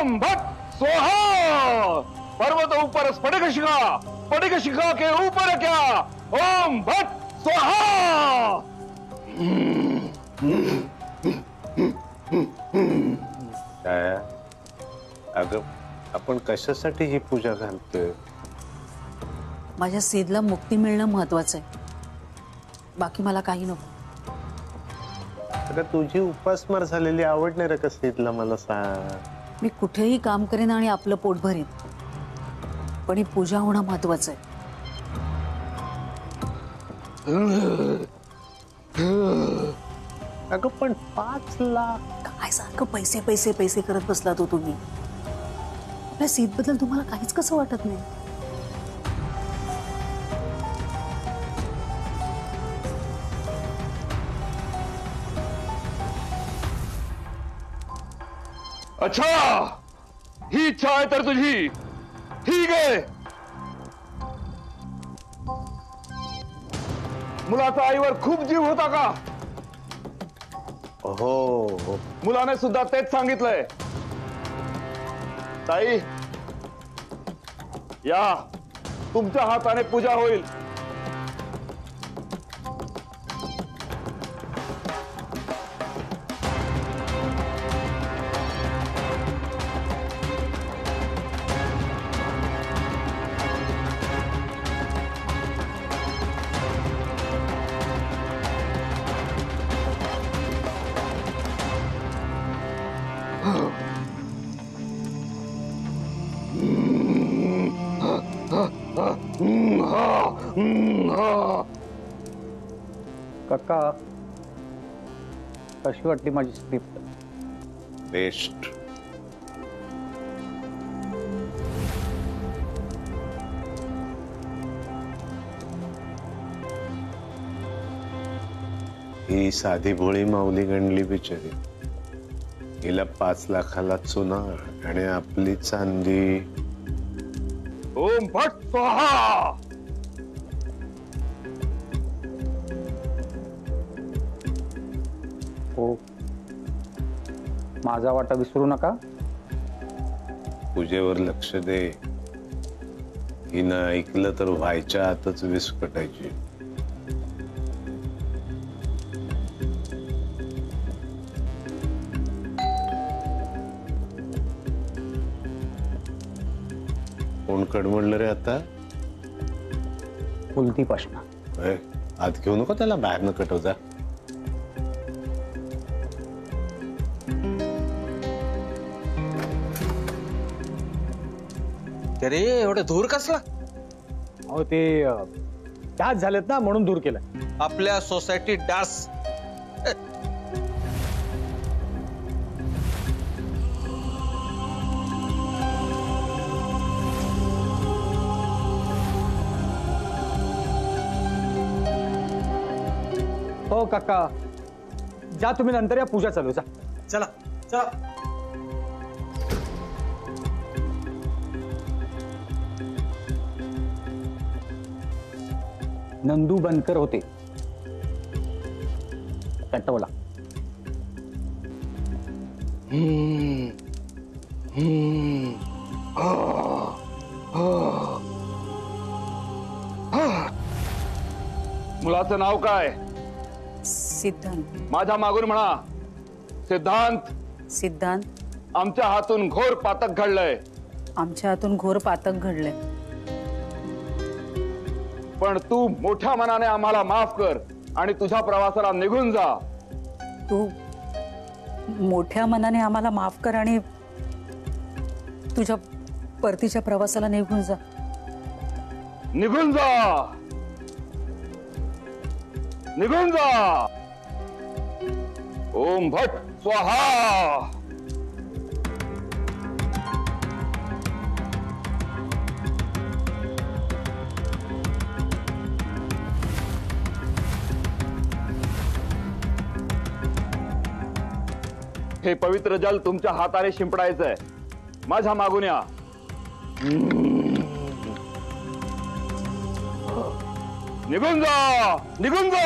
ओम भट स्वाहा। पर्वत ऊपर स्फटिक शिखा के ऊपर क्या? ओम भट स्वाहा। अगं आपण कशासाठी ही पूजा घालतोय? माझ्या सिद्धला मुक्ती मिळणं महत्वाचं आहे, बाकी मला काही नको. अगं तुझी उपासमार झालेली आवड नाही रे का सिद्धला? मला सांग. मी कुठेही काम करेन आणि आपलं पोट भरीन, पण ही पूजा होणं महत्वाचं आहे. अगं पण 5 लाख काय सारखं पैसे पैसे पैसे करत बसला तो तुम्ही? आपल्या सिद्धबद्दल तुम्हाला काहीच कसं वाटत नाही? अच्छा, ही इच्छा आहे तर तुझी. ठीक आहे. मुलाचा आईवर खूप जीव होता का? हो. मुलाने सुद्धा तेच सांगितलंय. ताई या, तुमच्या हाताने पूजा होईल. काका, कशी वाटली माझी स्क्रिप्ट? बेस्ट. ही साधी भोळी माऊली गणली बिचारी. हिला 5 लाखाला चुनार आणि आपली चांदी. ओम भट स्वाहा. हो, माझा वाटा विसरू नका. पूजेवर लक्ष दे. हिनं ऐकलं तर व्हायच्या आतच विस्कटायची. कोण कडमडलं रे आता? कुलदीप असणार. आत घेऊ नको त्याला, बाहेर न कटव जा. अरे एवढं धूर कसला? अहो ते त्याच झालेत ना, म्हणून दूर केलाय. आपल्या सोसायटी डास. हो काका, जा तुम्ही, नंतर या पूजा चालू. जा चला चला. नंदू बनकर होते कटवला. मुलाचं नाव काय? सिद्धांत. माझ्या मागून म्हणा, सिद्धांत. सिद्धांत, आमच्या हातून घोर पातक घडलंय. आमच्या हातून घोर पातक घडलंय, पण तू मोठ्या मनाने आम्हाला माफ कर आणि तुझ्या प्रवासाला निघून जा. तू मोठ्या मनाने आम्हाला माफ कर आणि तुझ्या परतीच्या प्रवासाला निघून जा. निघून जा. निघून जा. ओम भट स्वाहा. हे पवित्र जल तुमच्या हाताने शिंपडायचंय. माझ्या मागून या. निघून जा. निघून जा.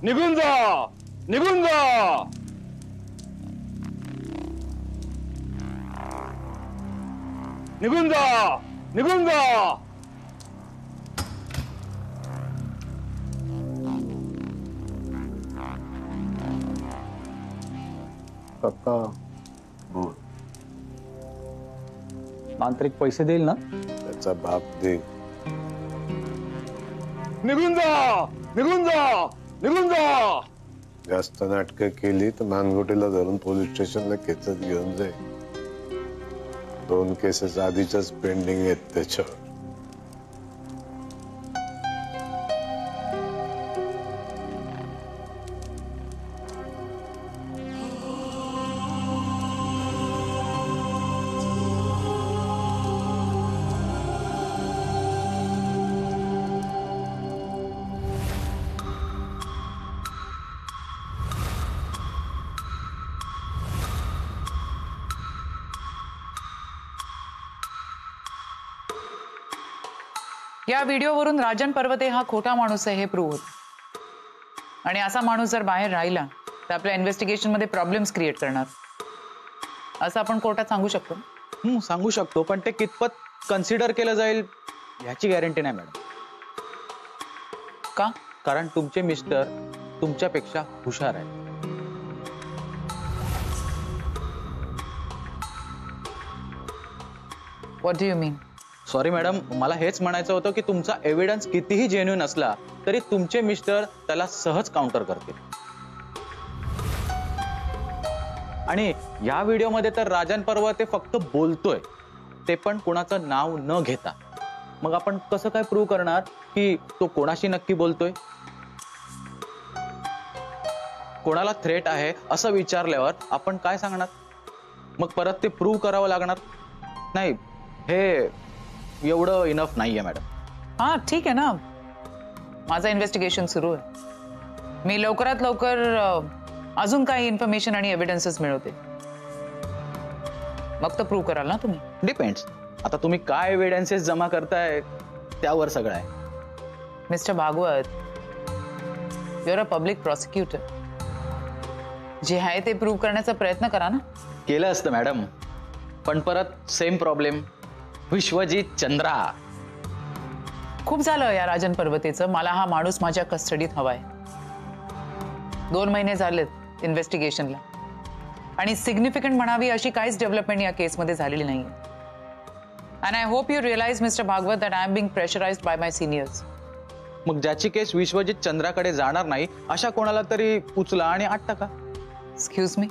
निघून जा, निघून जा. निघून जा, निघून जा. काका बोल. तांत्रिक पैसे देईल ना? त्याचा बाप दे. निघून जा, निघून जा, निघून जा. जास्त नाटकं केली तर मानगुटीला धरून पोलीस स्टेशनला खेचत घेऊन जाईल. 2 केसेस आधीच्याच पेंडिंग आहेत त्याच्यावर. या व्हिडिओवरून राजन पर्वते हा खोटा माणूस आहे हे प्रूव्ह होत. आणि असा माणूस जर बाहेर राहिला तर आपल्या इन्व्हेस्टिगेशन मध्ये प्रॉब्लेम्स क्रिएट करणार असं आपण कोर्टात सांगू शकतो. सांगू शकतो, पण ते कितपत कन्सिडर केलं जाईल याची गॅरंटी नाही मॅडम. का? कारण तुमचे मिस्टर तुमच्यापेक्षा हुशार आहेत. What do you mean? Sorry madam, मला हेच म्हणायचं होतं की तुमचा एव्हिडन्स कितीही जेन्युइन असला तरी तुमचे मिस्टर त्याला सहज काउंटर करतील. आणि या व्हिडिओमध्ये तर राजन पर्वते फक्त बोलतोय, ते पण कोणाचं नाव न घेता. मग आपण कसं काय प्रूव्ह करणार की तो कोणाशी नक्की बोलतोय? कोणाला थ्रेट आहे असं विचारल्यावर आपण काय सांगणार? मग परत ते प्रूव्ह करावं लागणार. नाही, हे एवढं इनफ नाहीये मॅडम. हा ठीक आहे ना, माझं इन्व्हेस्टिगेशन सुरू आहे. मी लवकरात लवकर अजून काही इन्फॉर्मेशन आणि एव्हिडन्सेस मिळवते. मग तर प्रूव्ह कराल ना तुम्ही? डिपेंड्स. आता तुम्ही काय एव्हिडन्सेस जमा करताय त्यावर सगळं आहे. Mister Bhagwat, you're a public prosecutor. जे आहे ते प्रूव्ह करण्याचा प्रयत्न करा ना. केलं असतं मॅडम, पण परत सेम प्रॉब्लेम. विश्वजित चंद्रा. खूप झालं या राजन पर्वतेचं. मला हा माणूस माझ्या कस्टडीत हवाय. 2 महिने झालेत इन्व्हेस्टिगेशनला आणि सिग्निफिकंट म्हणावी अशी काहीच डेव्हलपमेंट या केसमध्ये झालेली नाही. And I hope you realise mister Bhagwat that I am being pressurised by my seniors. मग ज्याची केस विश्वजित चंद्राकडे जाणार नाही अशा कोणाला तरी उचला आणि आत टाका. एक्सक्यूज मी,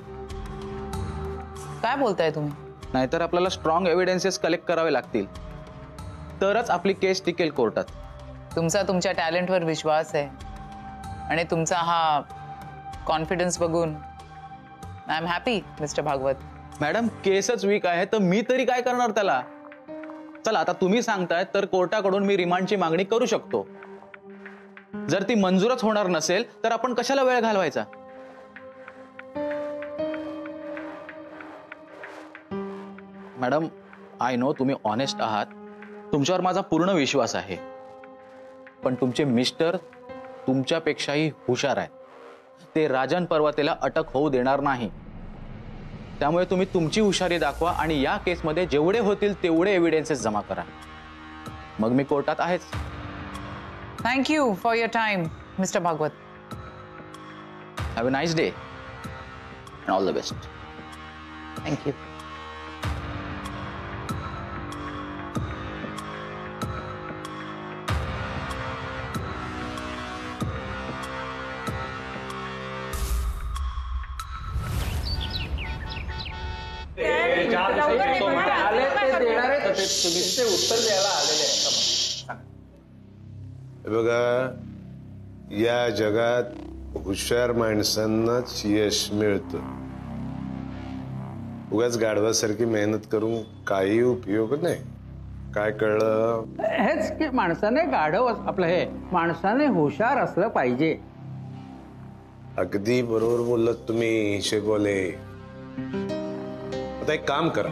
काय बोलताय तुम्ही? नाहीतर आपल्याला स्ट्रॉंग एव्हिडन्सेस कलेक्ट करावे लागतील, तरच आपली केस टिकेल कोर्टात. तुमचा तुमच्या टॅलेंटवर विश्वास आहे आणि तुमचा हा कॉन्फिडन्स बघून I am happy mister Bhagwat. Madam, केसच वीक आहे तर मी तरी काय करणार त्याला? चला, आता तुम्ही सांगताय तर कोर्टाकडून मी रिमांडची मागणी करू शकतो. जर ती मंजूरच होणार नसेल तर आपण कशाला वेळ घालवायचा? मॅडम, आय नो तुम्ही ऑनेस्ट आहात, तुमच्यावर माझा पूर्ण विश्वास आहे. पण तुमचे मिस्टर तुमच्यापेक्षाही हुशार आहेत. ते राजन पर्वतेला अटक होऊ देणार नाही. त्यामुळे तुम्ही तुमची हुशारी दाखवा आणि या केसमध्ये जेवढे होतील तेवढे एव्हिडन्सेस जमा करा. मग मी कोर्टात आहेच. Thank you for your time mister Bhagwat. Have a nice day and all the best. Thank you. बघा, या जगात हुशार माणसांनाच यश मिळतं. उगाच गाढवासारखी मेहनत करून काही उपयोग नाही. काय कळलं? हेच की माणसाने गाढव आपलं हे माणसाने हुशार असलं पाहिजे. अगदी बरोबर बोललात तुम्ही शेगोले. आता एक काम करा,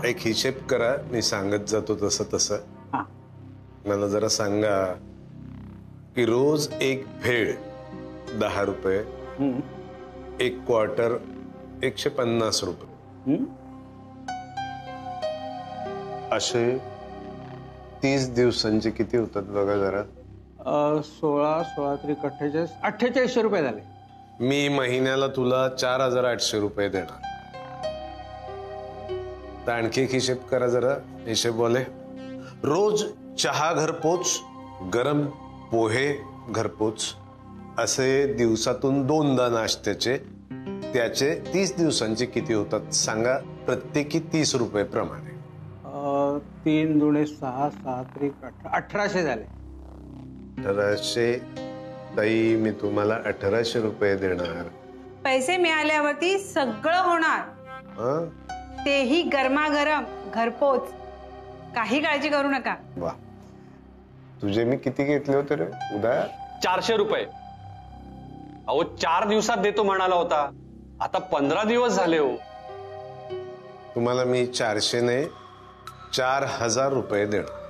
एक हिशेब करा, मी सांगत जातो तसं तसं. हा. मला जरा सांगा, की रोज एक भेळ 10 रुपये, एक क्वार्टर 150 रुपये, असे 30 दिवसांचे किती होतात बघा जरा. 16 16 त्रिक 48 4800 रुपये झाले. मी महिन्याला तुला 4800 रुपये देणार. तर आणखी एक हिशेब करा जरा, हिशेब बोले. रोज चहा घरपोच, गरम पोहे घरपोच, असे दिवसातून 2दा नाश्त्याचे, त्याचे 30 दिवसांचे किती होतात सांगा, प्रत्येकी 30 रुपये प्रमाणे. 3 दुणे 6 6 त्रिक 1800 झाले. 1800. ताई मी तुम्हाला 1800 रुपये देणार. पैसे मिळाल्यावरती सगळं होणार, हं? तेही गरमागरम घरपोच. काही काळजी करू नका. वा, तुझे मी किती घेतले होते रे उदया? 400 रुपये. अहो 4 दिवसात देतो म्हणाला होता, आता 15 दिवस झाले हो. तुम्हाला मी 400 ने 4000 रुपये देणार.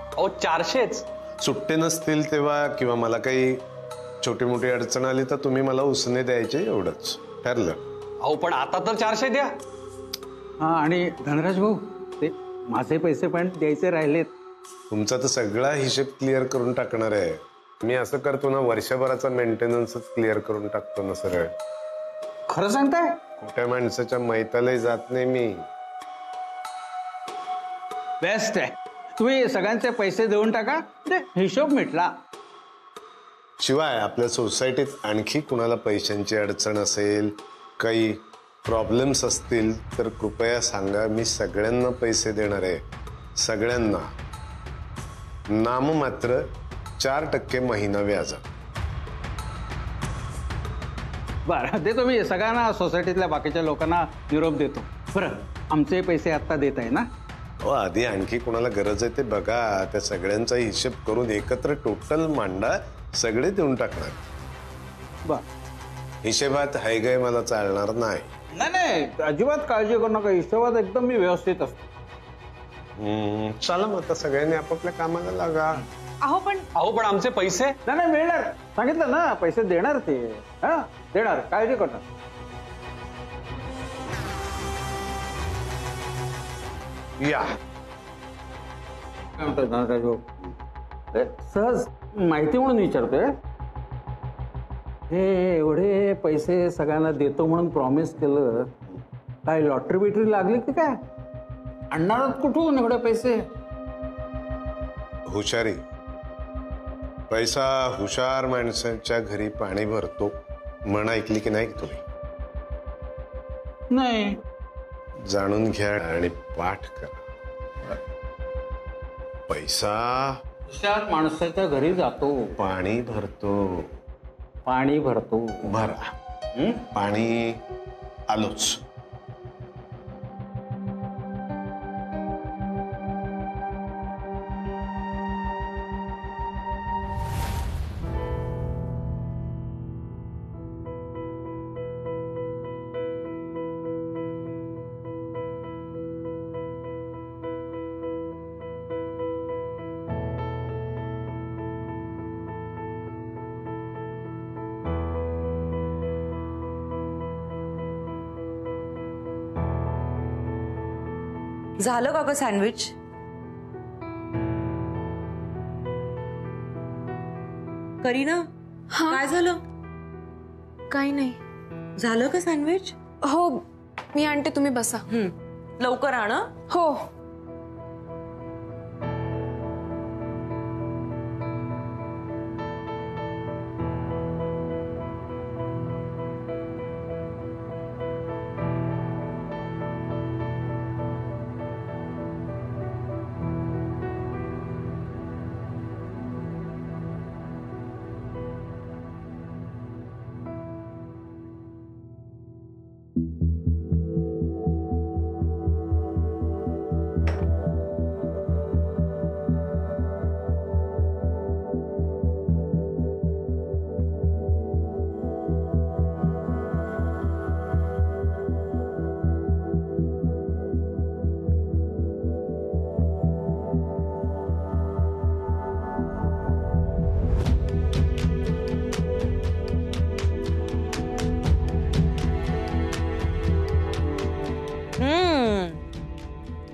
अहो 400च. सुट्टे नसतील तेव्हा किंवा मला काही छोटी मोठी अडचण आली तर तुम्ही मला उसने द्यायचे, एवढंच ठरलं. अहो पण आता तर 400 द्या. हा, आणि धनराज भाऊ, ते माझे पैसे पण द्यायचे राहिलेत. तुमचा तर सगळा हिशेब क्लिअर करून टाकणार आहे मी. असं करतो ना, वर्षभराचा मेंटेनन्सच क्लिअर करून टाकतो ना सरळ. खरं सांगताय? कुठल्या माणसाच्या मैतालाही जात नाही मी. बेस्ट आहे. तुम्ही सगळ्यांचे पैसे देऊन टाका, हिशोब मिटला. शिवाय आपल्या सोसायटीत आणखी कुणाला पैशांची अडचण असेल, काही प्रॉब्लेम्स असतील तर कृपया सांगा. मी सगळ्यांना पैसे देणार आहे, सगळ्यांना. नाममात्र 4% महिना व्याज. बरं, देतो मी सगळ्यांना, सोसायटीतल्या बाकीच्या लोकांना निरोप देतो. बरं, आमचे पैसे आता देत आहे ना? हो, आधी आणखी कोणाला गरज आहे ते बघा. त्या सगळ्यांचा हिशेब करून एकत्र टोटल मांडा, सगळे देऊन टाकणार. बरं, हिशेबात हायगाय मला चालणार नाही. नाही नाही, अजिबात काळजी करू नका. हिशोबात एकदम मी व्यवस्थित असतो. चला मग आता सगळ्यांनी आपापल्या कामाला लागा. अहो पण आमचे पैसे. नाही नाही, मिळणार. सांगितलं ना, पैसे देणार ते. हा, देणार, काळजी करू नका. या काय म्हणतात धनराज भाऊ? सहज माहिती म्हणून विचारतोय. हे एवढे पैसे सगळ्यांना देतो म्हणून प्रॉमिस केलं, काय लॉटरी बिटरी लागली की काय? आणणार कुठून एवढे पैसे? हुशारी. पैसा हुशार माणसाच्या घरी पाणी भरतो म्हण ऐकली की नाही तुम्ही? नाही. जाणून घ्या आणि पाठ करा. पैसा हुशार माणसाच्या घरी जातो, पाणी भरतो. पाणी भरतो. भरा. पाणी आलोच. झालं का ग सँडविच? करीना, काय झालं? काही नाही. झालं का सँडविच? हो, मी आणते, तुम्ही बसा. लवकर आण. हो.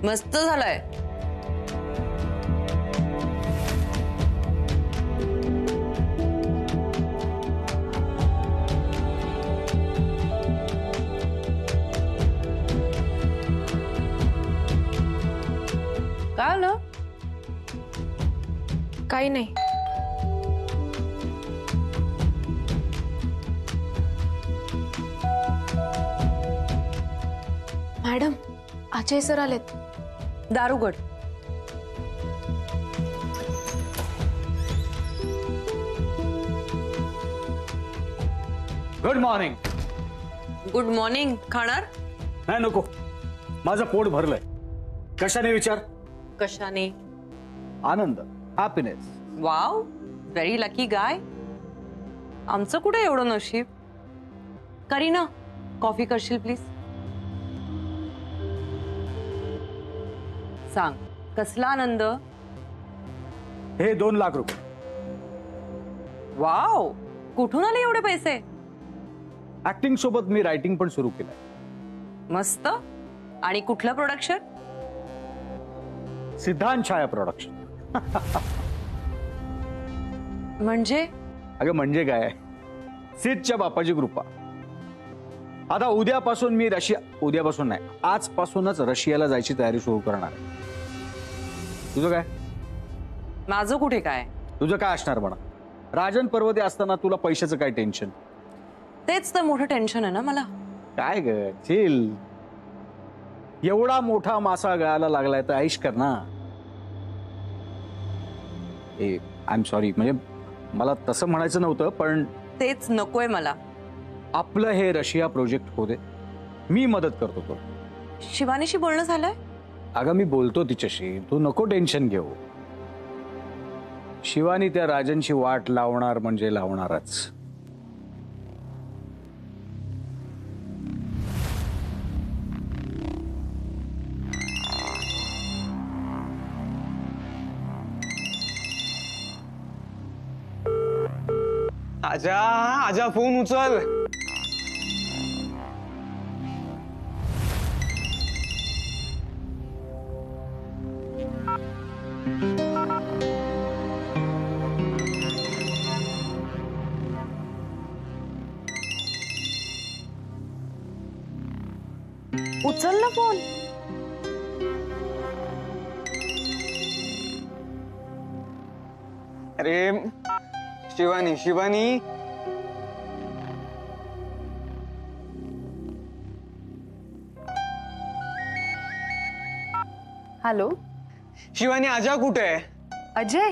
मस्त झालंय. काय आलं? काही नाही. मॅडम, अजय सर आलेत. दारुगड. Good morning. Good morning. खाणार? नाही नको, माझं पोट भरलंय. कशाने विचार? कशाने? आनंद, happiness. Wow, very lucky guy. आमचं कुठे एवढं नशीब. करीना, कॉफी करशील प्लीज? सांग, कसला आनंद? हे 2 लाख रुपये. वाव, कुठून आले एवढे पैसे? ऍक्टिंग सोबत मी रायटिंग पण सुरू केलंय. मस्त. आणि कुठलं प्रोडक्शन? सिद्धांत छाया प्रोडक्शन. म्हणजे? अगं म्हणजे काय, सिद्धच्या बापाची कृपा. आता उद्यापासून मी उद्यापासून नाही, आजपासूनच रशियाला जायची तयारी सुरू करणार आहे. तुझं काय? माझं कुठे काय? तुझं काय असणार म्हणा. राजन पर्वते असताना तुला पैशाचं काय टेन्शन? तेच तर मोठं टेन्शन आहे ना मला. काय ग, चिल. एवढा मोठा मासा गळायला लागलाय तर ऐश कर ना. आय एम सॉरी, म्हणजे मला तसं म्हणायचं नव्हतं, पण तेच नकोय मला. आपलं हे रशिया प्रोजेक्ट होते, मी मदत करतो तो. शिवानीशी बोलणं झालंय? अगं मी बोलतो तिच्याशी, तू नको टेन्शन घेऊ. शिवानी त्या राजनची वाट लावणार म्हणजे लावणारच. आजा, आजा फोन उचल. उचल ना फोन. अरे शिवानी, शिवानी. हॅलो शिवानी, आजा कुठे आहे? अजय,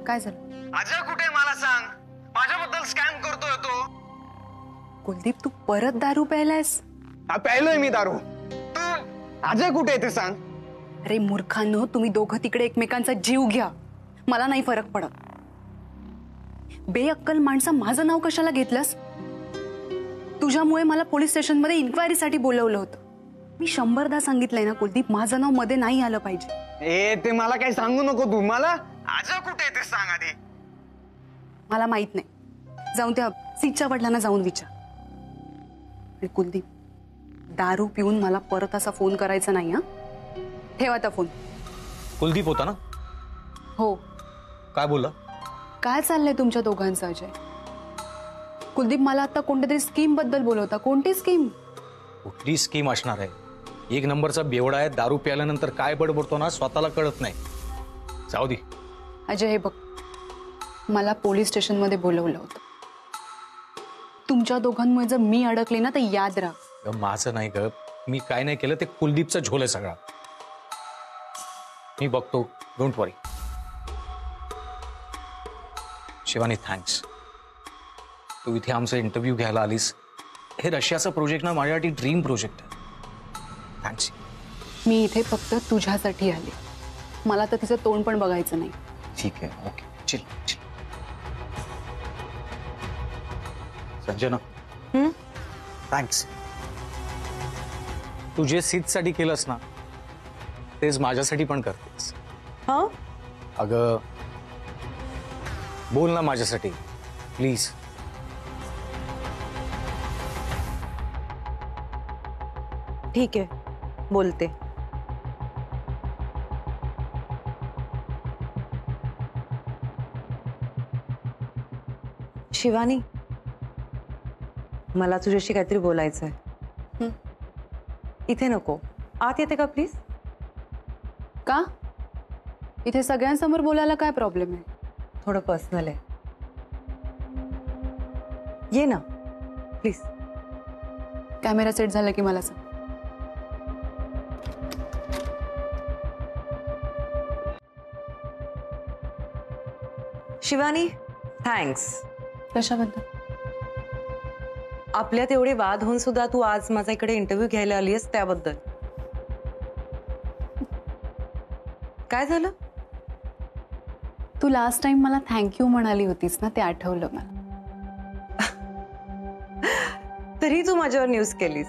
काय झालं? आजा कुठे मला सांग. माझ्याबद्दल स्कॅम करतोय तो. कुलदीप, तू परत दारू प्यायलायस? हा, प्यायलोय मी दारू. तू आजा कुठे आहे ते सांग. अरे मूर्खांनो, तुम्ही दोघं तिकडे एकमेकांचा जीव घ्या, मला नाही फरक पडत. बेअक्कल माणसा, माझं नाव कशाला घेतलंस? तुझ्यामुळे मला पोलीस स्टेशनमध्ये इन्क्वायरीसाठी बोलवलं होतं. मी 100दा सांगितलंय ना कुलदीप, माझं नाव मध्ये नाही आलं पाहिजे. ए, ते मला काही सांगू नको तू. मला आजा कुठे आहे ते सांग आधी. मला माहित नाही, जाऊन त्या सीटच्या वडिलांना जाऊन विचार. आणि कुलदीप, दारू पिऊन मला परत असा फोन करायचा नाही. हा, ठेवा आता फोन. कुलदीप होता ना? हो. काय बोलला? काय चाललंय तुमच्या दोघांचं अजय? कुलदीप, मला आता कोणत्या तरी स्कीम बद्दल बोलवता. कोणती स्कीम? कुठली स्कीम असणार आहे? 1 नंबरचा बेवडा आहे. दारू प्यायल्यानंतर काय बडबडतो ना, स्वतःला कळत नाही. जाऊ दे. अजय, हे बघ, मला पोलीस स्टेशनमध्ये बोलवलं होतं. तुमच्या दोघांमुळे जर मी अडकले ना, तर याद राहा. माझं नाही ग, मी काय नाही केलं. ते कुलदीपचा झोल आहे सगळा. मी बघतो, डोंट वरी. शिवानी, थँक्स. तू इथे आमचा इंटरव्ह्यू घ्यायला आलीस. हे रशियाचं प्रोजेक्ट ना माझ्यासाठी ड्रीम प्रोजेक्ट आहे. थँक्स. मी इथे फक्त तुझ्यासाठी आले. मला तर तिचं तोंड पण बघायचं नाही. ठीक आहे, okay. Chill chill. Sanjana, thanks. तू जे सीटसाठी केलंस ना, तेच माझ्यासाठी पण करतेस. हा, अगं बोल ना माझ्यासाठी प्लीज. ठीक आहे, बोलते. शिवानी, मला तुझ्याशी काहीतरी बोलायचंय. इथे नको, आत येते का प्लीज? का? इथे सगळ्यांसमोर बोलायला काय प्रॉब्लेम आहे? थोडं पर्सनल आहे. ये ना प्लीज. कॅमेरा सेट झाला की मला सांग. शिवानी, थँक्स. कशाबद्दल? आपल्यात एवढे वाद होऊन सुद्धा तू आज माझा इकडे इंटरव्ह्यू घ्यायला आलीस त्याबद्दल. काय झालं? तू लास्ट टाइम मला थँक्यू म्हणाली होतीस ना, ते आठवलं मला. तरी तू माझ्यावर न्यूज केलीस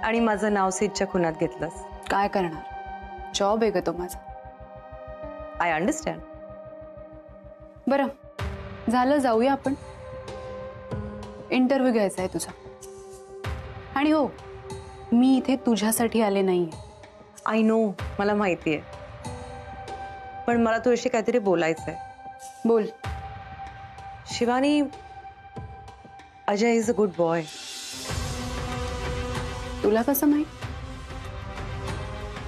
आणि माझं नाव सीटच्या खुनात घेतलंस. काय करणार, जॉब आहे ग तो माझा. I understand. बरं झालं, जाऊया आपण. इंटरव्ह्यू घ्यायचा आहे तुझा. आणि हो, मी इथे तुझ्यासाठी आले नाहीये. आय नो, मला माहिती आहे, पण मला तुझ्याशी काहीतरी बोलायचंय. बोल. Shivani, Ajay is a good boy. तुला कसं माहित?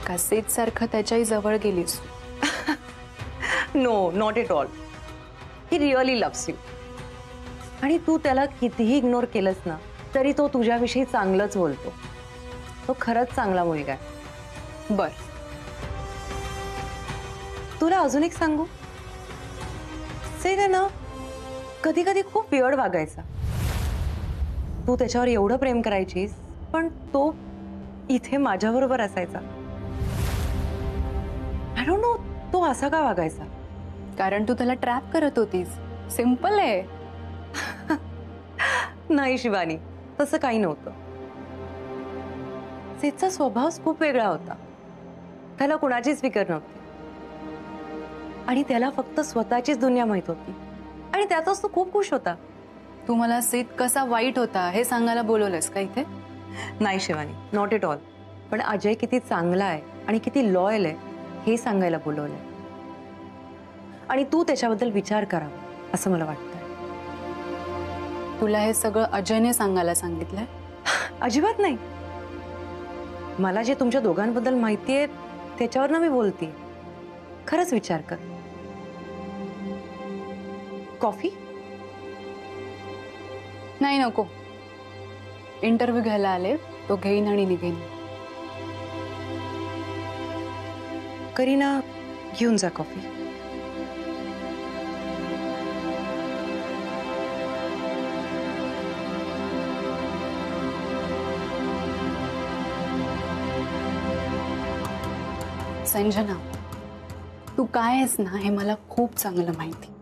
कसेच सारखं त्याच्याही जवळ गेलीस? No, not at all. He really loves you. आणि तू त्याला कितीही इग्नोर केलंस ना, तरी तो तुझ्याविषयी चांगलंच बोलतो. तो खरंच चांगला मुलगा आहे. बर, तुला अजून एक सांगू? से ना, कधी कधी खूप वियर्ड वागायचा. तू त्याच्यावर एवढं प्रेम करायचीस, पण तो इथे माझ्याबरोबर असायचा. आय डोंट नो, तो असा का वागायचा? कारण तू त्याला ट्रॅप करत होतीस. सिंपल आहे. नाही शिवानी, तसं काही नव्हतं. सेटचा स्वभावच खूप वेगळा होता. त्याला कुणाचीच फिकर नव्हती आणि त्याला फक्त स्वतःचीच दुनिया माहित होती आणि त्यातच तो खूप खुश होता. तू मला सेट कसा वाईट होता हे सांगायला बोलवलंस का इथे? नाही शिवानी, नॉट एट ऑल. पण अजय किती चांगला आहे आणि किती लॉयल आहे हे सांगायला बोलवलंय. आणि तू त्याच्याबद्दल विचार करावा असं मला वाटतं. तुला हे सगळं अजयने सांगायला सांगितलंय? अजिबात नाही. मला जे तुमच्या दोघांबद्दल माहिती आहे त्याच्यावर मी बोलते. खरंच विचार कर. कॉफी? नाही नको. इंटरव्ह्यू घ्यायला आले, तो घेईन आणि निघेन. करीना, घेऊन जा कॉफी. संजना, तू काय आहेस ना हे मला खूप चांगलं माहिती.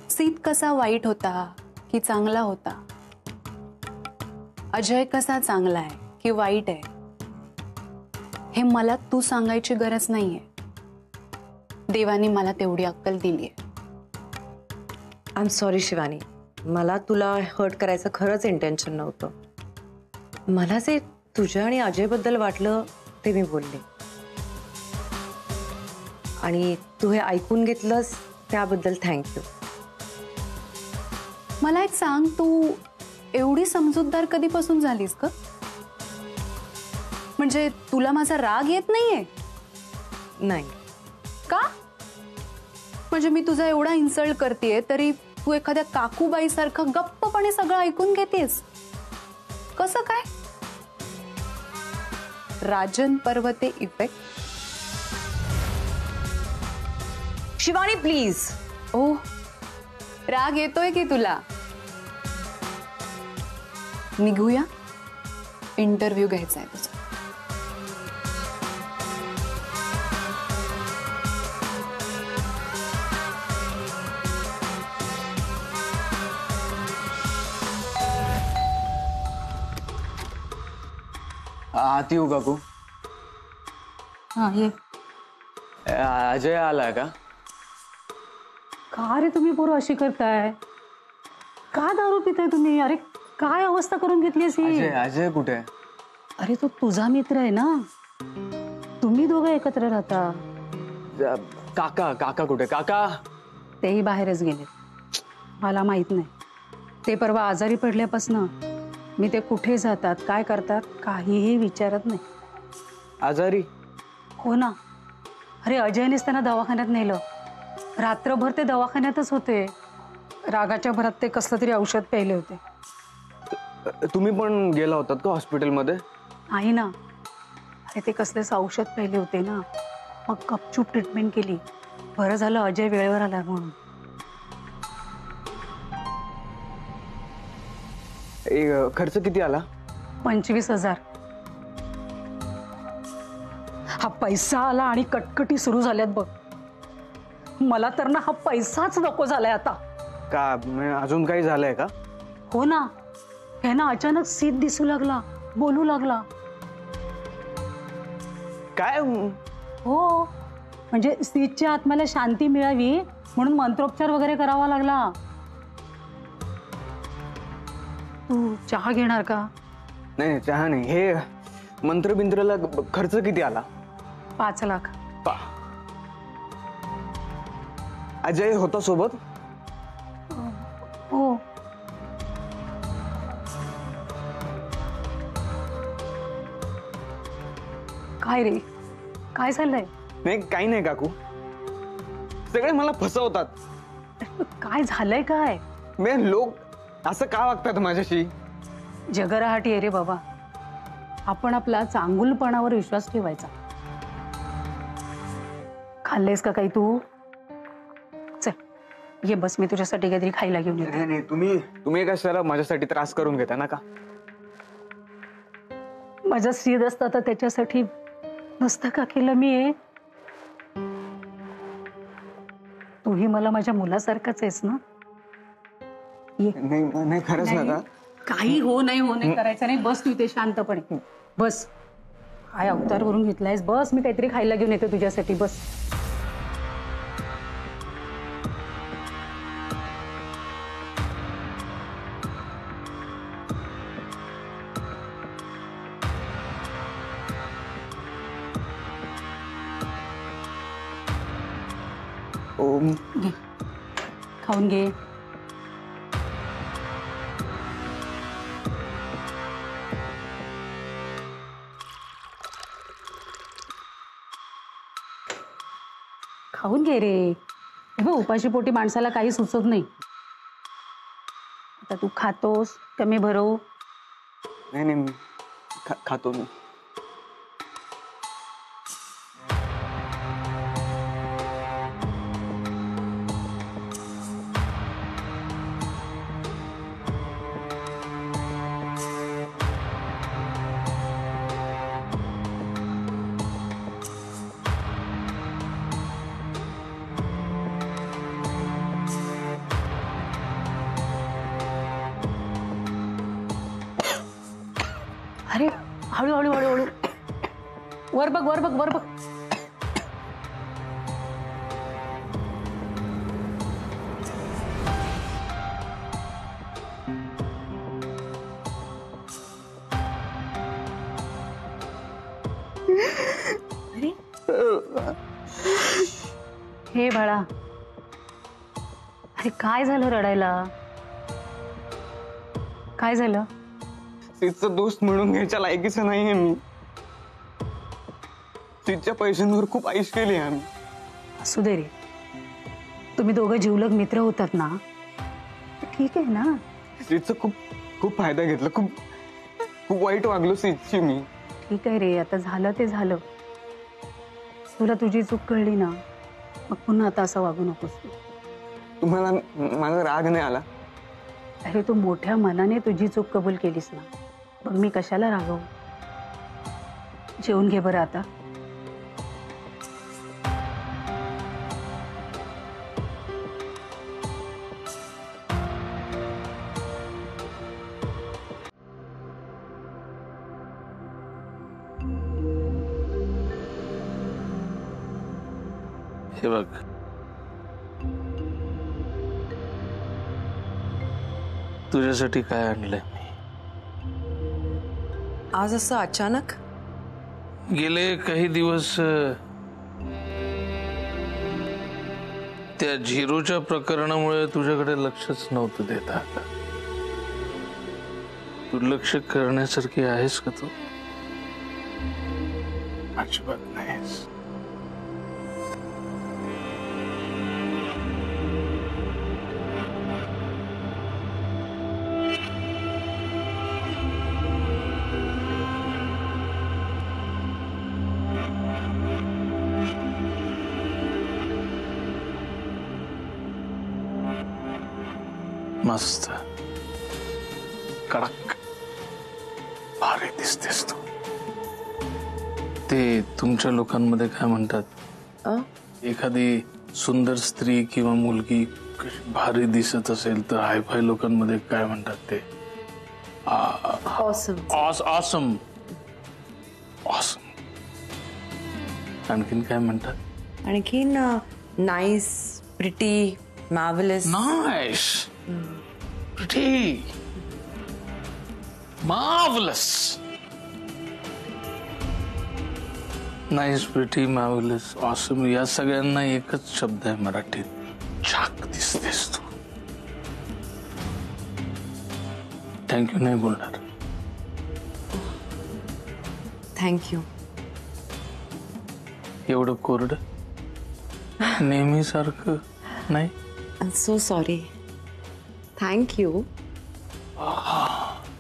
सीत कसा वाईट होता की चांगला होता, अजय कसा चांगला आहे की वाईट आहे, हे मला तू सांगायची गरज नाहीये. देवानी मला तेवढी अक्कल दिलीये. आय एम सॉरी शिवानी, मला तुला हर्ट करायचं खरंच इंटेन्शन नव्हतं. मला जे तुझ्या आणि अजयबद्दल वाटलं ते मी बोलले आणि तू हे ऐकून घेतलंस त्याबद्दल थँक्यू. मला एक सांग, तू एवढी समजूतदार कधीपासून झालीस का? म्हणजे तुला माझा राग येत नाहीये? नाही. का? म्हणजे मी तुझा एवढा इन्सल्ट करतेय तरी तू एखाद्या काकूबाई सारखं गप्पपणे सगळं ऐकून घेतेस. कसं काय? राजन पर्वते इफेक्ट? शिवानी प्लीज. ओ, राग येतोय की तुला? निघूया, इंटरव्ह्यू घ्यायचा आहे तुझा. आत येऊ काकू? हा ये. अजय आला का? का रे तुम्ही पोरं अशी करताय? का दारू पिताय तुम्ही? अरे काय अवस्था करून घेतली अशी? अजय कुठे आहे? अरे तो तुझा मित्र आहे ना, तुम्ही दोघं एकत्र राहता. काका काका कुठे काका? तेही बाहेरच गेले. मला माहित नाही. ते परवा आजारी पडल्यापासून मी ते कुठे जातात काय करतात काहीही विचारत नाही. आजारी? हो ना. अरे अजयनेच त्यांना दवाखान्यात नेलं. रात्रभर ते दवाखान्यातच होते. रागाच्या भरात ते कसलं तरी औषध प्यायले होते. तुम्ही पण गेला होतात का हॉस्पिटलमध्ये? नाही ना. अरे ते कसलेच औषध प्यायले होते ना, मग गपचूप ट्रीटमेंट केली. बरं झालं अजय वेळेवर आला म्हणून. खर्च किती आला? 25,000. हा पैसा आला आणि कटकटी सुरू झाल्यात बघ. मला तर ना हा पैसाच नको झालाय आता. का अजून काही झालंय का? हो ना. हे ना अचानक सीत दिसू लागला, बोलू लागला. काय? हो, म्हणजे सीतच्या आत्म्याला शांती मिळावी म्हणून मंत्रोपचार वगैरे करावा लागला. तू चहा घेणार का? नाही चहा नाही. हे मंत्रबिंत्रला खर्च किती आला? 5 लाख. अजय होता सोबत? हो. काय रे, काय झालंय? नाही काही नाही काकू, सगळे मला फसवतात. काय झालंय काय? लोक असं का वागतात माझ्याशी? जगराहाटी आहे रे बाबा. आपण आपला चांगुलपणावर विश्वास ठेवायचा. खाल्लेस का काही तू? चल ये बस, मी तुझ्यासाठी काहीतरी खायला घेऊन येते. नाही तुम्ही कशाला माझ्यासाठी त्रास करून घेता ना का? माझा सीद असता तर त्याच्यासाठी नसतं का केलं मी? तूही मला माझ्या मुलासारखाच आहेस ना? नाही खरंच ना. काही हो नाही करायचं नाही. बस तू इथे शांतपणे बस. काय अवतार करून घेतलायस? बस, मी काहीतरी खायला घेऊन येते तुझ्यासाठी. बस. घे, खाऊन घे. खाऊन घे रे. उपाशी पोटी माणसाला काही सुचत नाही. आता तू खातोस कमी भरव? नाही खातो मी. अरे हळू हळू हळू हळू. वर बघ वर बघ वर बघ. अरे हे बाळा, अरे काय झालं रडायला? काय झालं? तिचा दोस्त म्हणून घ्यायच्या लायकीचं नाहीये मी. तिच्या पैशांवर खूप आईश केली आम्ही. असू दे रे, तुम्ही दोघं जीवलग मित्र होतात ना, ठीक आहे ना. तिचा खूप खूप फायदा घेतला. खूप खूप वाईट वागलो सीतची मी. ठीक आहे रे, आता झालं ते झालं. तुला तुझी चूक कळली ना, मग पुन्हा आता असं वागू नकोस तू. तुम्हाला माझा राग नाही आला? अरे तू मोठ्या मनाने तुझी चूक कबूल केलीस ना, मग मी कशाला रागवू? जेवून घे बरं आता. हे बघ, तुझ्यासाठी काय आणलंय मी. आज असं अचानक? गेले काही दिवस त्या झिरोच्या प्रकरणामुळे तुझ्याकडे लक्षच नव्हतं देत आता. दुर्लक्ष करण्यासारखी आहेस का तू? अजिबात नाहीस. मस्त कडक भारी दिसतेस तू. ते तुमच्या लोकांमध्ये काय म्हणतात, एखादी सुंदर स्त्री किंवा मुलगी भारी दिसत असेल तर हायफाय लोकांमध्ये काय म्हणतात ते ऑसम. ऑसम. ऑसम. आणखीन काय म्हणतात? आणखीन nice, pretty, marvellous. Nice, pretty, marvellous. Nice, pretty, marvellous, awesome या सगळ्यांना एकच शब्द आहे मराठीत, छाक दिसतेस तू. थँक्यू नाही बोलणार. थँक्यू. एवढं कोरड नेहमी सारखं नाही. So sorry. Thank you.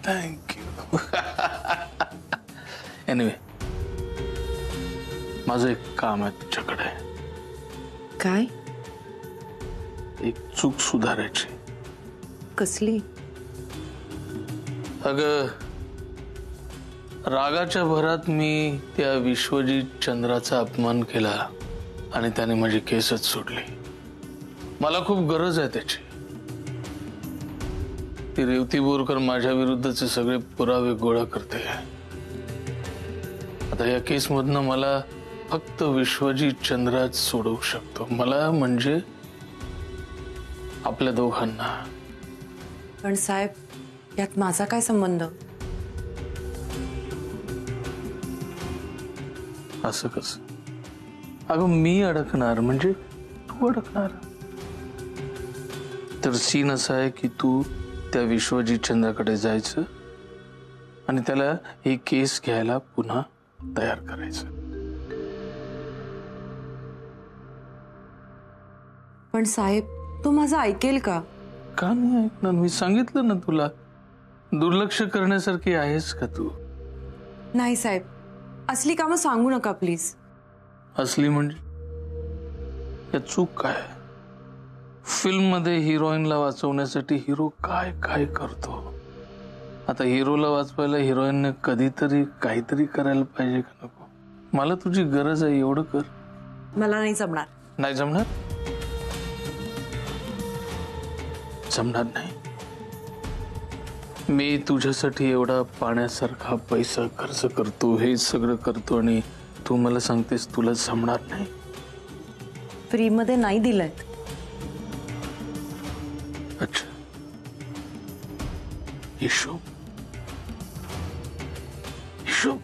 Thank you. Anyway, माझं एक काम आहे तुझ्याकडे. काय? एक चूक सुधारायची. कसली? अगं, रागाच्या भरात मी त्या विश्वजित चंद्राचा अपमान केला आणि त्याने माझी केसच सोडली. मला खूप गरज आहे त्याची. ती रेवती बोरकर माझ्या विरुद्धचे सगळे पुरावे गोळा करते. आता या केसमधनं मला फक्त विश्वजित चंद्राच सोडवू शकतो. मला म्हणजे आपल्या दोघांना. पण साहेब, यात माझा काय संबंध? असं कसं? अगं, मी अडकणार म्हणजे तू अडकणार. तर सीन असा आहे की तू त्या विश्वजित चंद्राकडे जायचं आणि त्याला ही केस घ्यायला पुन्हा तयार करायचं. पण साहेब, तो माझं ऐकेल का? का नाही ऐकणार? मी सांगितलं ना तुला, दुर्लक्ष करण्यासारखी आहेस का तू? नाही साहेब, असली कामं सांगू नका प्लीज. असली म्हणजे? या चूक काय? फिल्म मध्ये हिरोईनला वाचवण्यासाठी हिरो काय काय करतो. आता हिरोला वाचवायला हिरोईनने कधीतरी काहीतरी करायला पाहिजे का नको? मला तुझी गरज आहे, एवढं कर. मला नाही जमणार. नाही जमणार? जमणार नाही. मी तुझ्यासाठी एवढा पाण्यासारखा पैसा खर्च करतो, हे सगळं करतो आणि तू मला सांगतेस तुला जमणार नाही? फ्री मध्ये नाही दिलंय. अच्छा, हिशोब हिशोब.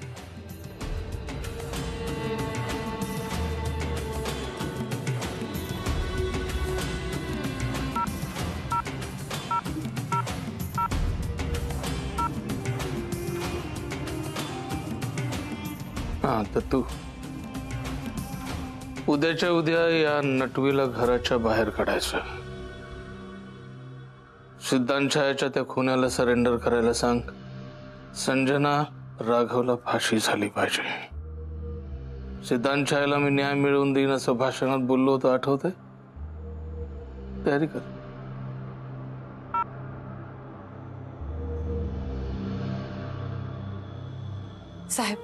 हा, तर तू उद्याच्या उद्या या नटवीला घराच्या बाहेर काढायचं. सिद्धांत छायाच्या त्या खुन्याला सरेंडर करायला सांग. संजना राघवला फाशी झाली पाहिजे. सिद्धांत छायाला मी न्याय मिळवून देईन असं भाषणात बोललो होतं, आठवतंय? तयारी कर. साहेब,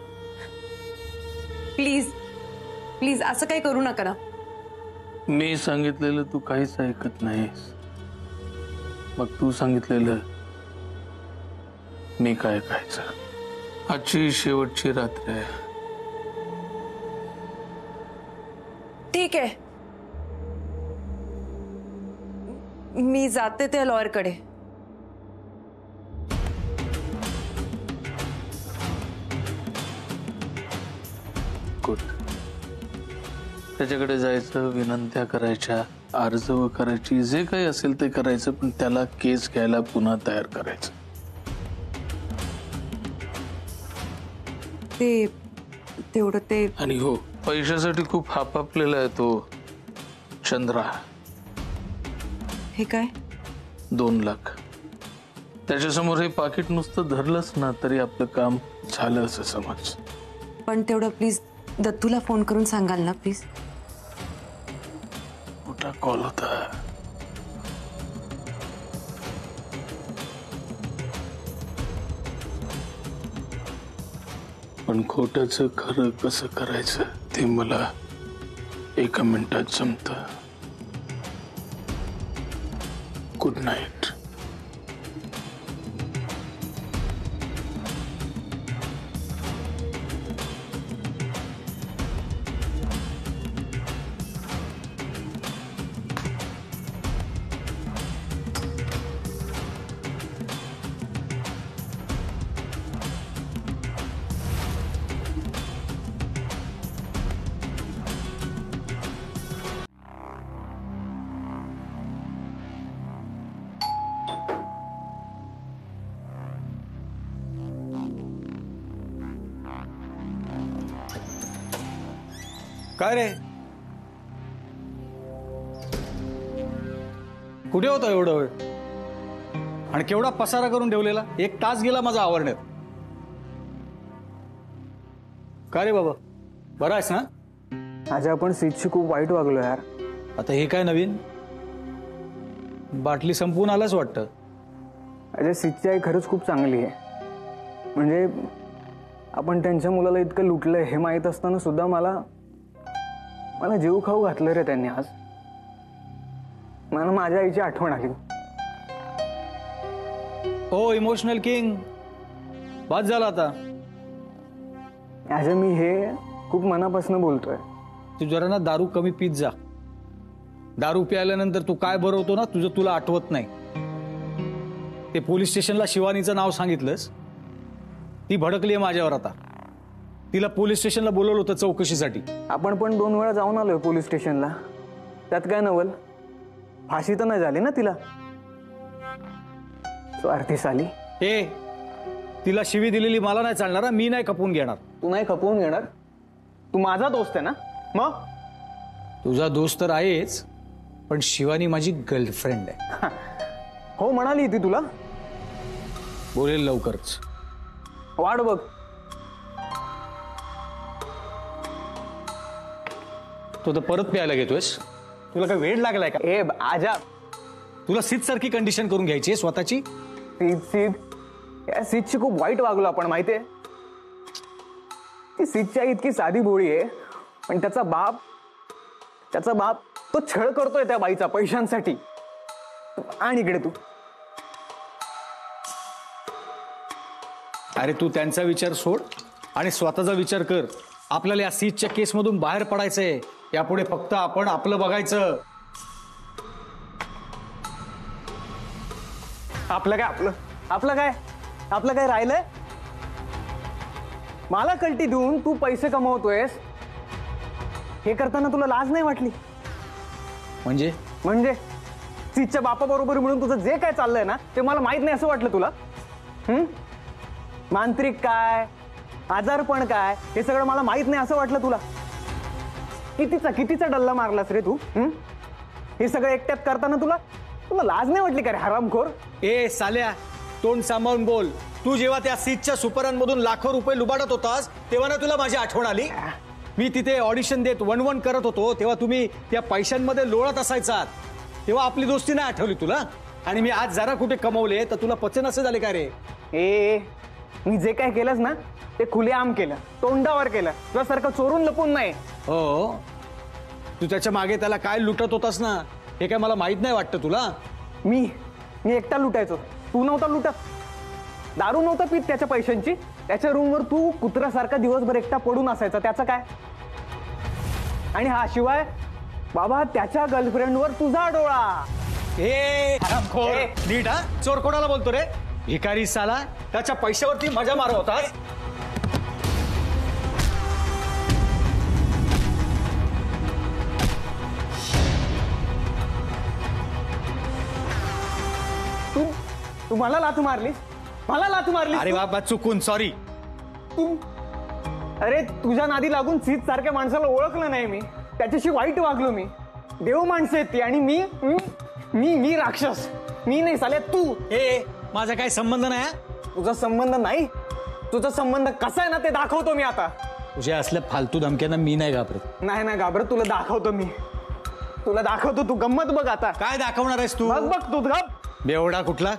प्लीज प्लीज असं काही करू नका ना. मी सांगितलेलं तू काहीच ऐकत नाहीस. मग तू सांगितलेलं मी काय ऐकायचं? आजची शेवटची रात्र आहे. ठीक आहे, मी जाते त्या लॉयरकडे. त्याच्याकडे जायचं, विनंत्या करायच्या, अर्ज करायची, जे काही असेल ते करायचं, पण त्याला केस घ्यायला पुन्हा तयार करायचं. तेवढं ते. आणि हो, पैशासाठी खूप हापापलेला आहे तो चंद्रा. हे काय? 2 लाख. त्याच्यासमोर हे पाकिट नुसतं धरलंच ना तरी आपलं काम झालं असं समज. पण तेवढं प्लीज दत्तूला फोन करून सांगाल ना प्लीज. मोठा कॉल होता. पण खोटंच खरं कसं करायचं ते मला 1 मिनिटात जमतं. Good night. काय रे, कुठे होता एवढा वेळ? आणि केवढा पसारा करून ठेवलेला? 1 तास गेला माझा आवरण्यात. काय रे बाबा, बरा आहेस ना? आज आपण सीटशी खूप वाईट वागलो यार. आता हे काय नवीन? बाटली संपवून आलाच वाटतं. अजय, सीटची आई खरंच खूप चांगली आहे. म्हणजे आपण त्यांच्या मुलाला इतकं लुटलंय हे माहीत असताना सुद्धा मला जीव खाऊ घातलं रे त्यांनी. आज मला माझ्या आईची आठवण आली. ओ इमोशनल किंग, बाद झाला आता. अजय, मी हे खूप मनापासून बोलतोय. तू जरा ना दारू कमी पीत जा. दारू प्यायल्यानंतर तू काय बरवतो ना तुला आठवत नाही. ते पोलीस स्टेशनला शिवानीचं नाव सांगितलंस, ती भडकली आहे माझ्यावर. आता तिला पोलीस स्टेशनला बोलवलं होतं चौकशीसाठी. आपण पण 2 वेळा जाऊन आलोय पोलीस स्टेशनला. त्यात काय नवल? फाशी तर नाही झाली ना तिला? स्वार्थी साली. तिला शिवी दिलेली मला नाही चालणार. मी नाही खपवून घेणार. तू नाही खपवून घेणार? तू माझा दोस्त आहे ना? मग तुझा दोस्त तर आहेच, पण शिवानी माझी गर्लफ्रेंड आहे. हो म्हणाली ती तुला. बोलेल लवकरच. वाट बघ. तो तर परत प्यायला घेतोयस. तुला काय वेळ लागलाय का? आजा, तुला सीट सारखी कंडिशन करून घ्यायची स्वतःची. सीटची खूप वाईट वागलो आपण, माहितीये. ती सीटची आई इतकी साधी भोळी आहे, पण त्याचा बाप तो छळ करतोय त्या बाईचा पैशांसाठी. आणि इकडे तू. अरे तू त्यांचा विचार सोड आणि स्वतःचा विचार कर. आपल्याला या सीटच्या केसमधून बाहेर पडायचंय. यापुढे फक्त आपण आपलं बघायचं. आपलं काय राहिलंय? मला कल्टी देऊन तू पैसे कमवतोयस हे करताना तुला लाज नाही वाटली? म्हणजे सीटच्या बापाबरोबर मिळून तुझं जे काय चाललंय ना ते मला माहित नाही असं वाटलं तुला? मांत्रिक काय, आजारपण काय, हे सगळं मला माहित नाही असं वाटलं तुला? कितीचा डल्ला मारलास रे तू? हे सगळं एकट्यात करताना तुला लाज नाही वाटली का रे हरामखोर? साल्या, तोंड सांभाळून बोल. तू जेव्हा त्या सीटच्या सुपरांमधून लाखो रुपये लुबाडत होतास तेव्हा ना तुला माझी आठवण आली. मी तिथे ऑडिशन देत वणवण करत होतो तेव्हा तुम्ही त्या पैशांमध्ये लोळत असायचात. तेव्हा आपली दोस्ती नाही आठवली तुला? आणि मी आज जरा कुठे कमवले तर तुला पचन असे झाले का रे? मी जे काय केलंस ना ते खुलेआम केलं, तोंडावर केलं, तुझ्यासारखं चोरून लपून नाही. हो, तू त्याच्या मागे त्याला काय लुटत होतास ना हे काय मला माहित नाही वाटतं तुला? मी एकटा लुटायचो, तू नव्हता लुटत. दारू नव्हता पीत त्याच्या पैशांची. त्याच्या रूमवर तू कुत्र्यासारखा दिवसभर एकटा पडून असायचा, त्याचं काय? आणि हा शिवाय बाबा त्याच्या गर्लफ्रेंडवर तुझा डोळा. नीट हा, चोर कोणाला बोलतो रे? भिकारी साला, त्याच्या पैशावरती मजा मारत होतास. तू मला लाथ मारलीस, मला लाथ मारलीस. अरे बाबा चुकून, सॉरी. तू अरे तुझ्या नादी लागून सीत सारख्या माणसाला ओळखलं नाही मी, त्याच्याशी वाईट वागलो मी. देव माणसं आहेत ती आणि मी मी मी राक्षस. मी नाही साल्या तू. ए माझा काही संबंध नाही. तुझा संबंध नाही, तुझा संबंध कसा आहे ना ते दाखवतो मी आता. तुझ्या असल्या फालतू धमक्यांना मी नाही घाबरत. नाही ना घाबरत, तुला दाखवतो मी, तुला दाखवतो. तू गंमत बघ आता. काय दाखवणार आहेस तू? बघ तू गप. बेवडा कुठला?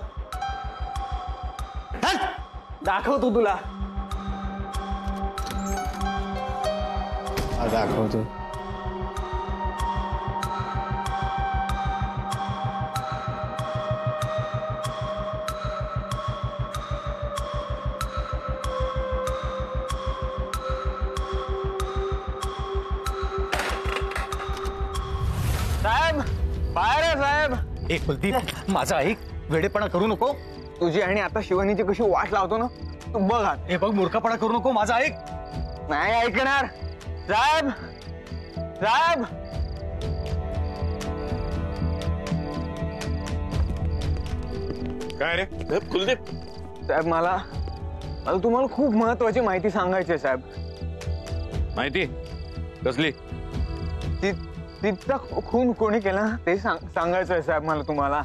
दाखवतो तुला. दाखवतो. साहेब बाहेर आहे साहेब. एक कुलदीप, माझा ऐक, वेडेपणा करू नको. तुझी आणि आता शिवानीची कशी वाट लावतो ना तू बघ. हे बघ, मूर्खपणा करू नको, माझा ऐक. नाही ऐकणार साहेब. साहेब काय रे कुलदीप? साहेब मला तुम्हाला खूप महत्वाची माहिती सांगायची आहे साहेब. माहिती कसली? तिचा खून कोणी केला ते सांगायचं आहे साहेब मला तुम्हाला.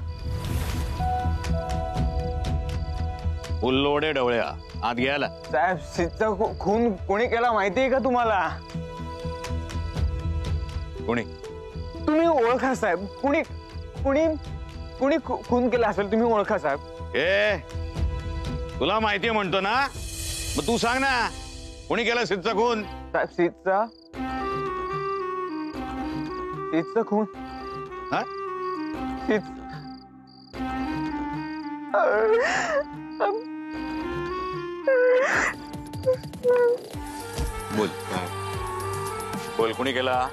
उल्लोडे डवळ्या आत घ्यायला. साहेब तिचा खून कोणी केला माहिती आहे का तुम्हाला? कोणी? तुम्ही ओळखा साहेब. कुणी कुणी कुणी खून केला असेल तुम्ही ओळखा साहेब. ए तुला माहिती म्हणतो ना, मग तू सांग ना कोणी केला सीतचा खून? साहेब सीतचा खून. हा? बोल बोल, कोणी केला?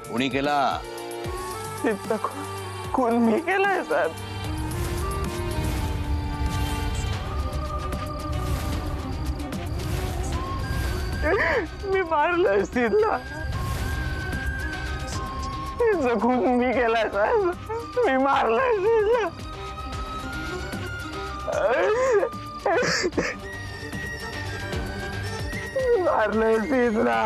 कोणी केला? सीतचा खून मी केलाय साहेब. मी मारलंय सीतला. सीतचा खून मी केलाय साहेब. मी मारलंय सीतला. मारलंय सीतला.